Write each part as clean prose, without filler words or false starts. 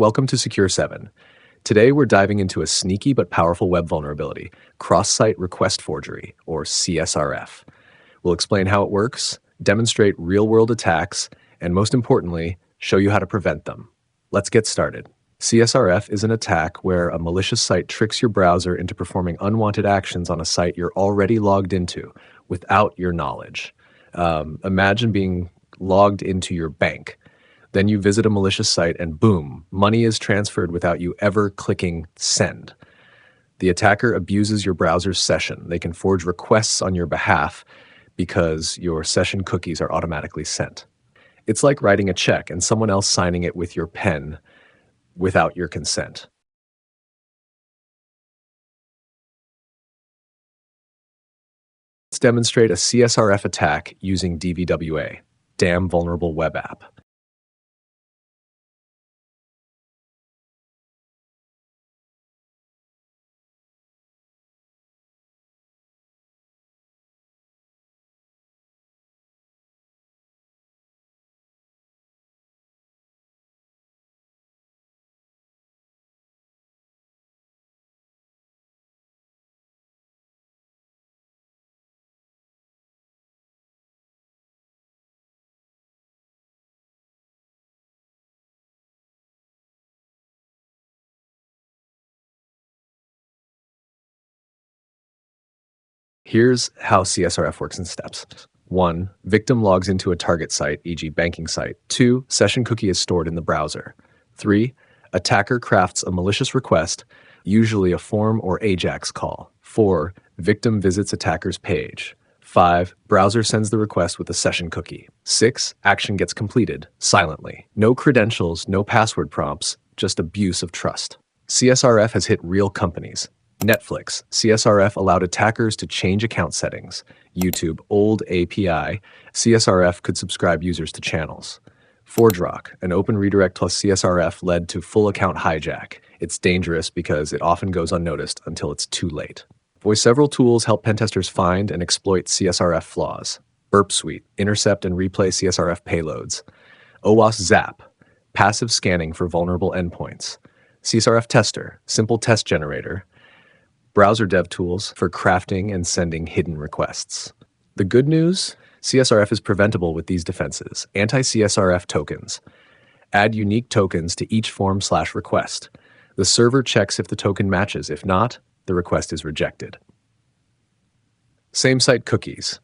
Welcome to Secure 7. Today we're diving into a sneaky but powerful web vulnerability, cross-site request forgery, or CSRF. We'll explain how it works, demonstrate real-world attacks, and most importantly, show you how to prevent them. Let's get started. CSRF is an attack where a malicious site tricks your browser into performing unwanted actions on a site you're already logged into without your knowledge. Imagine being logged into your bank. Then you visit a malicious site and boom, money is transferred without you ever clicking send. The attacker abuses your browser's session. They can forge requests on your behalf because your session cookies are automatically sent. It's like writing a check and someone else signing it with your pen without your consent. Let's demonstrate a CSRF attack using DVWA, Damn Vulnerable Web App. Here's how CSRF works in steps. 1. Victim logs into a target site, e.g. banking site. 2. Session cookie is stored in the browser. 3. Attacker crafts a malicious request, usually a form or AJAX call. 4. Victim visits attacker's page. 5. Browser sends the request with a session cookie. 6. Action gets completed, silently. No credentials, no password prompts, just abuse of trust. CSRF has hit real companies. Netflix, CSRF allowed attackers to change account settings. YouTube, old API, CSRF could subscribe users to channels. ForgeRock, an open redirect plus CSRF led to full account hijack. It's dangerous because it often goes unnoticed until it's too late. Several tools help pentesters find and exploit CSRF flaws. Burp Suite, intercept and replay CSRF payloads. OWASP Zap, passive scanning for vulnerable endpoints. CSRF Tester, simple test generator. Browser dev tools for crafting and sending hidden requests. The good news? CSRF is preventable with these defenses. Anti-CSRF tokens. Add unique tokens to each form/request. The server checks if the token matches. If not, the request is rejected. Same-site cookies.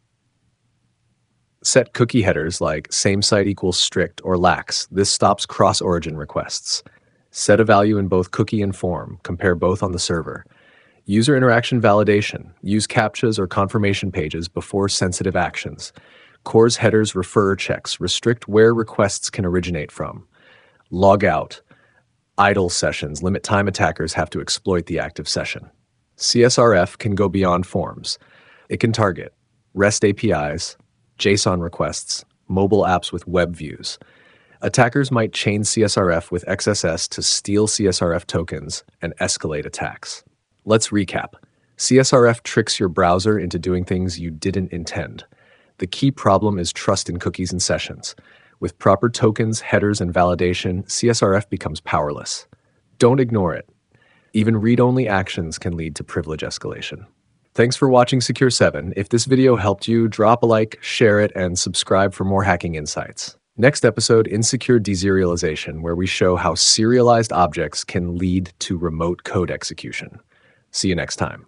Set cookie headers like same-site equals strict or lax. This stops cross-origin requests. Set a value in both cookie and form. Compare both on the server. User interaction validation. Use CAPTCHAs or confirmation pages before sensitive actions. CORS headers refer checks. Restrict where requests can originate from. Log out. Idle sessions. Limit time attackers have to exploit the active session. CSRF can go beyond forms. It can target REST APIs, JSON requests, mobile apps with web views. Attackers might chain CSRF with XSS to steal CSRF tokens and escalate attacks. Let's recap. CSRF tricks your browser into doing things you didn't intend. The key problem is trust in cookies and sessions. With proper tokens, headers, and validation, CSRF becomes powerless. Don't ignore it. Even read-only actions can lead to privilege escalation. Thanks for watching Secure 7. If this video helped you, drop a like, share it, and subscribe for more hacking insights. Next episode, Insecure Deserialization, where we show how serialized objects can lead to remote code execution. See you next time.